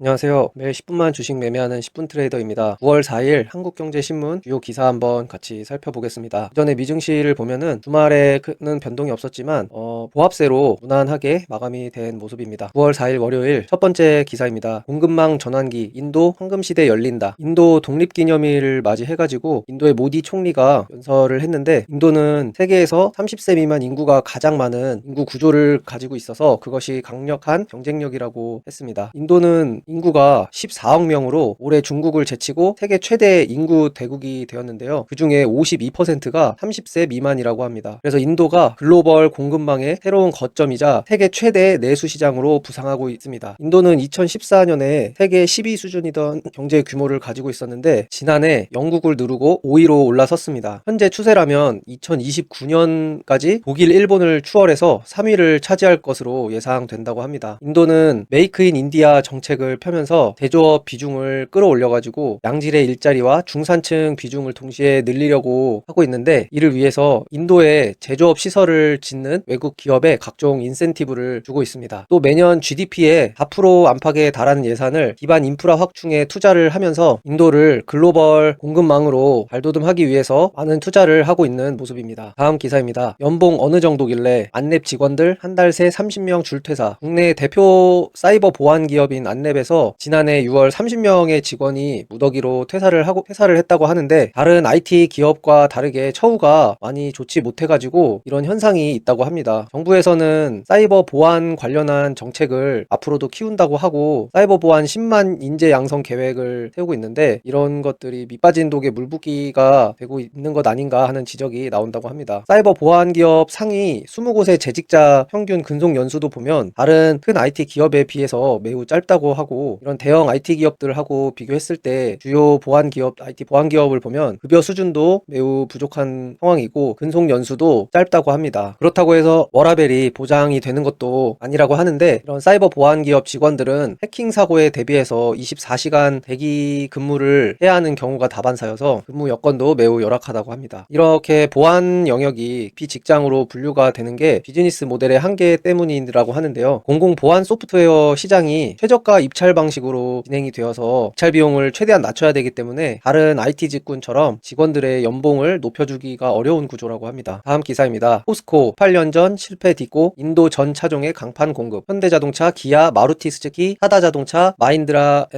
안녕하세요. 매일 10분만 주식 매매하는 10분 트레이더입니다. 9월 4일 한국경제신문 주요 기사 한번 같이 살펴보겠습니다. 전에 미증시를 보면은 주말에는 변동이 없었지만 보합세로 무난하게 마감이 된 모습입니다. 9월 4일 월요일 첫 번째 기사입니다. 공급망 전환기 인도 황금시대 열린다. 인도 독립기념일을 맞이해가지고 인도의 모디 총리가 연설을 했는데, 인도는 세계에서 30세 미만 인구가 가장 많은 인구 구조를 가지고 있어서 그것이 강력한 경쟁력이라고 했습니다. 인도는 인구가 14억 명으로 올해 중국을 제치고 세계 최대 인구 대국이 되었는데요. 그 중에 52%가 30세 미만이라고 합니다. 그래서 인도가 글로벌 공급망의 새로운 거점이자 세계 최대 내수 시장으로 부상하고 있습니다. 인도는 2014년에 세계 10위 수준이던 경제 규모를 가지고 있었는데 지난해 영국을 누르고 5위로 올라섰습니다. 현재 추세라면 2029년까지 독일, 일본을 추월해서 3위를 차지할 것으로 예상된다고 합니다. 인도는 메이크 인 인디아 정책을 펴면서 제조업 비중을 끌어올려가지고 양질의 일자리와 중산층 비중을 동시에 늘리려고 하고 있는데, 이를 위해서 인도에 제조업 시설을 짓는 외국 기업에 각종 인센티브를 주고 있습니다. 또 매년 GDP의 4% 안팎에 달하는 예산을 기반 인프라 확충에 투자를 하면서 인도를 글로벌 공급망으로 발돋움하기 위해서 많은 투자를 하고 있는 모습입니다. 다음 기사입니다. 연봉 어느 정도길래 안랩 직원들 한 달 새 30명 줄퇴사. 국내 대표 사이버 보안 기업인 안랩에서 지난해 6월 30명의 직원이 무더기로 퇴사를 했다고 하는데, 다른 IT 기업과 다르게 처우가 많이 좋지 못해가지고 이런 현상이 있다고 합니다. 정부에서는 사이버 보안 관련한 정책을 앞으로도 키운다고 하고 사이버 보안 10만 인재 양성 계획을 세우고 있는데, 이런 것들이 밑빠진 독에 물 붓기가 되고 있는 것 아닌가 하는 지적이 나온다고 합니다. 사이버 보안 기업 상위 20곳의 재직자 평균 근속 연수도 보면 다른 큰 IT 기업에 비해서 매우 짧다고 하고, 이런 대형 IT 기업들하고 비교했을 때 주요 보안 기업, IT 보안 기업을 보면 급여 수준도 매우 부족한 상황이고 근속 연수도 짧다고 합니다. 그렇다고 해서 워라밸이 보장이 되는 것도 아니라고 하는데, 이런 사이버 보안 기업 직원들은 해킹 사고에 대비해서 24시간 대기 근무를 해야 하는 경우가 다반사여서 근무 여건도 매우 열악하다고 합니다. 이렇게 보안 영역이 비직장으로 분류가 되는 게 비즈니스 모델의 한계 때문이라고 하는데요. 공공 보안 소프트웨어 시장이 최저가 입찰 방식으로 진행이 되어서 입찰 비용을 최대한 낮춰야 되기 때문에 다른 IT 직군처럼 직원들의 연봉을 높여주기가 어려운 구조라고 합니다. 다음 기사입니다. 포스코 8년 전 실패 딛고 인도 전 차종의 강판 공급. 현대자동차, 기아, 마루티 스즈키, 타다자동차, 마인드라,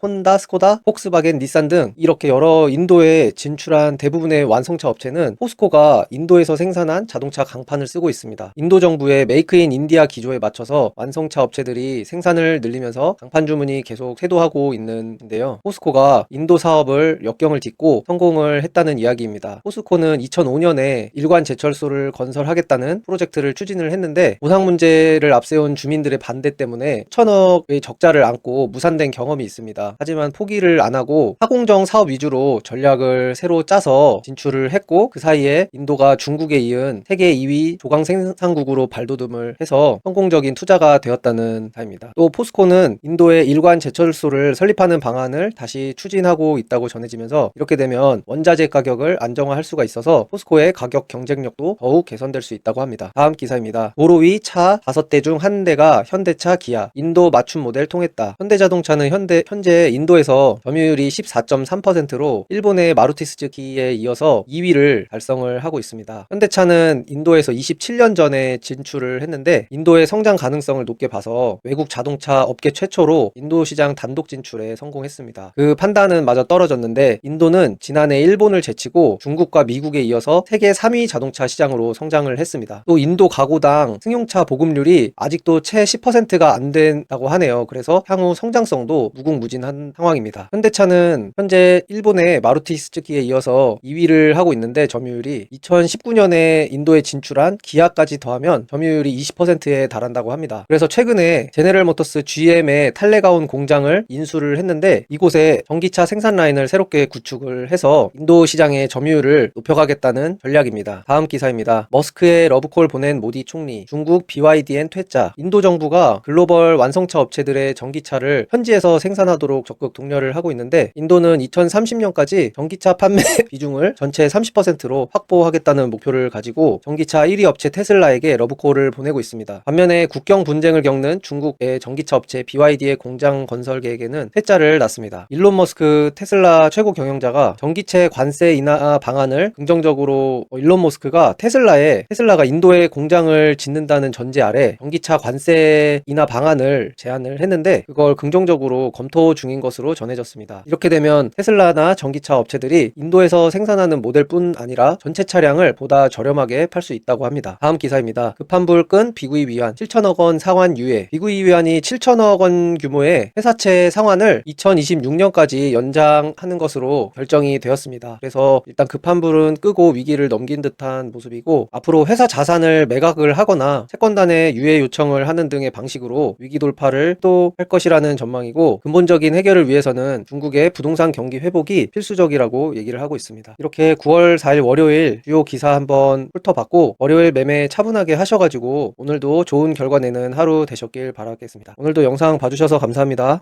혼다, 스코다, 폭스바겐, 닛산 등 이렇게 여러 인도에 진출한 대부분의 완성차 업체는 포스코가 인도에서 생산한 자동차 강판을 쓰고 있습니다. 인도 정부의 메이크 인 인디아 기조에 맞춰서 완성차 업체들이 생산을 늘리면서 강판 주문이 계속 쇄도하고 있는데요. 포스코가 인도 사업을 역경을 딛고 성공을 했다는 이야기입니다. 포스코는 2005년에 일관 제철소를 건설하겠다는 프로젝트를 추진을 했는데 보상 문제를 앞세운 주민들의 반대 때문에 천억의 적자를 안고 무산된 경험이 있습니다. 하지만 포기를 안 하고 하공정 사업 위주로 전략을 새로 짜서 진출을 했고, 그 사이에 인도가 중국에 이은 세계 2위 조강 생산국으로 발돋움을 해서 성공적인 투자가 되었다는 사입니다. 또 포스코는 인도에 일관 제철소를 설립하는 방안을 다시 추진하고 있다고 전해지면서, 이렇게 되면 원자재 가격을 안정화할 수가 있어서 포스코의 가격 경쟁력도 더욱 개선될 수 있다고 합니다. 다음 기사입니다. 도로 위 차 5대 중 한 대가 현대차, 기아. 인도 맞춤 모델 통했다. 현대자동차는 현재 인도에서 점유율이 14.3%로 일본의 마루티 스즈키에 이어서 2위를 달성을 하고 있습니다. 현대차는 인도에서 27년 전에 진출을 했는데 인도의 성장 가능성을 높게 봐서 외국 자동차 업계 최초로 인도 시장 단독 진출에 성공했습니다. 그 판단은 마저 떨어졌는데 인도는 지난해 일본을 제치고 중국과 미국에 이어서 세계 3위 자동차 시장으로 성장을 했습니다. 또 인도 가구당 승용차 보급률이 아직도 채 10%가 안 된다고 하네요. 그래서 향후 성장성도 무궁무진한 상황입니다. 현대차는 현재 일본의 마루티 스즈키에 이어서 2위를 하고 있는데 점유율이 2019년에 인도에 진출한 기아까지 더하면 점유율이 20%에 달한다고 합니다. 그래서 최근에 제네럴 모터스 GM의 탈레가온 공장을 인수를 했는데 이곳에 전기차 생산 라인을 새롭게 구축을 해서 인도 시장의 점유율을 높여가겠다는 전략입니다. 다음 기사입니다. 머스크의 러브콜 보낸 모디 총리. 중국 BYD엔 퇴짜. 인도 정부가 글로벌 완성차 업체들의 전기차를 현지에서 생산하도록 적극 독려를 하고 있는데, 인도는 2030년까지 전기차 판매 비중을 전체 30%로 확보하겠다는 목표를 가지고 전기차 1위 업체 테슬라에게 러브콜을 보내고 있습니다. 반면에 국경 분쟁을 겪는 중국의 전기차 업체 BYD의 인도의 공장 건설 계획에는 쇠자를 놨습니다. 일론 머스크 테슬라 최고 경영자가 전기차 관세 인하 방안을 긍정적으로 일론 머스크가 테슬라가 인도에 공장을 짓는다는 전제 아래 전기차 관세 인하 방안을 제안을 했는데 그걸 긍정적으로 검토 중인 것으로 전해졌습니다. 이렇게 되면 테슬라나 전기차 업체들이 인도에서 생산하는 모델뿐 아니라 전체 차량을 보다 저렴하게 팔 수 있다고 합니다. 다음 기사입니다. 급한 불 끈 비구입 위안 7천억 원 상환 유예. 비구입 위안이 7천억 원 규모의 회사채 상환을 2026년까지 연장하는 것으로 결정이 되었습니다. 그래서 일단 급한 불은 끄고 위기를 넘긴 듯한 모습이고 앞으로 회사 자산을 매각을 하거나 채권단에 유예 요청을 하는 등의 방식으로 위기 돌파를 또 할 것이라는 전망이고 근본적인 해결을 위해서는 중국의 부동산 경기 회복이 필수적이라고 얘기를 하고 있습니다. 이렇게 9월 4일 월요일 주요 기사 한번 훑어봤고 월요일 매매 차분하게 하셔가지고 오늘도 좋은 결과 내는 하루 되셨길 바라겠습니다. 오늘도 영상 봐주셔서 감사합니다.